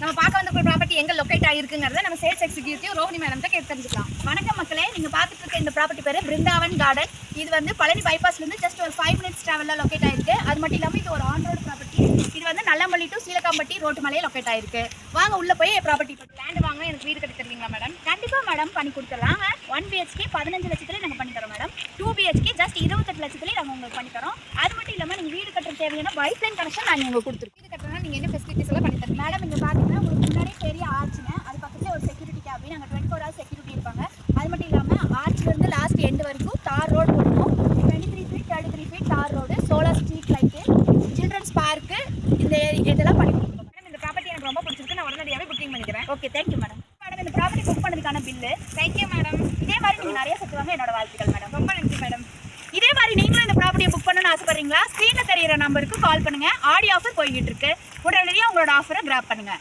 நம்ம பார்க்க வந்த ப்ராப்பர்ட்டி எங்க லொகேட் ஆகிருக்குங்கிறத நம்ம சேல்ஸ் எக்ஸிக்யூட்டிவ் ரோஹிணி மேடம் தான் கேட்டு தெரிஞ்சுக்கலாம். வணக்கம் மக்களே, நீங்க பார்த்துட்டு இருக்க இந்த ப்ராப்பர்ட்டி பேரு பிருந்தாவன் கார்டன். இது வந்து பழனி பைபாஸ்லேருந்து ஜஸ்ட் ஒரு 5 மினிட்ஸ் ட்ராவலில் லொகேட் ஆயிருக்கு. அது மட்டும் இல்லாமல் இது ஒரு ஆன் ரோடு ப்ராப்பர்ட்டி. இது வந்து நல்லம்பள்ளி டு சீலக்காம்பட்டி ரோட்டு மலையே லொகேட் ஆயிருக்கு. வாங்க உள்ள போய் ப்ராப்பர்ட்டி லேண்ட் வாங்க, எனக்கு வீடு கட்டி தருவீங்களா மேடம்? கண்டிப்பா மேடம், பண்ணி கொடுத்துடலாம். 1 BHK 15 லட்சத்துல நாங்கள் பண்ணி தரோம் மேடம். 2 BHK ஜஸ்ட் 28 லட்சத்துலேயே நாங்கள் உங்களுக்கு பண்ணி தரோம். அது மட்டும் இல்லாமல் நீங்கள் வீடு கட்டுற தேவையான வைஃபைன் கனெக்ஷன் நாங்கள் உங்களுக்கு கொடுத்துருக்கோம். வீடு கட்டுறதுனா நீங்கள் என்ன ஃபெசிலிட்டிஸ் எல்லாம் பண்ணி தரோம் மேடம்? இங்கே பார்த்தீங்கன்னா உங்களுக்கு முன்னாடியே பெரிய ஆர்ச்சுங்க, அது பக்கத்தில் ஒரு செக்யூரிட்டி கேபின், அங்கே 24 hours செக்யூரிட்டி இருப்பாங்க. அது மட்டும் இல்லாமல் ஆர்ச்சிலேருந்து லாஸ்ட் எண்டு வரைக்கும் தார் ரோடு கொடுக்கும். 23 feet 33 feet தார் road, solar street light, children's park, இந்த இதெல்லாம் பண்ணி கொடுத்துருக்கோம் மேடம். இந்த ப்ராப்பர்ட்டி எனக்கு ரொம்ப பிடிச்சிருக்கு. நான் உடனடியாகவே புக்கிங் பண்ணிக்கிறேன். Okay, thank you madam. மேடம், இந்த ப்ராப்பர்ட்டி புக் பண்ணதுக்கான பில்லு. Thank you madam. இதே மாதிரி நீங்கள் நிறைய செத்துவாங்க, என்னோட வாழ்த்துக்கள் மேடம். ரொம்ப நன்றி மேடம். இதே மாதிரி நீங்களும் இந்த ப்ராப்பர்ட்டியை புக் பண்ணணும்னு ஆசைப்படுறீங்களா? ஸ்க்ரீனில் தெரியிற நம்பருக்கு கால் பண்ணுங்கள். ஆடியோ ஆஃபர் போய்கிட்டு இருக்கு. உடனடியாக உங்களோட ஆஃபரை கிராப் பண்ணுங்கள்.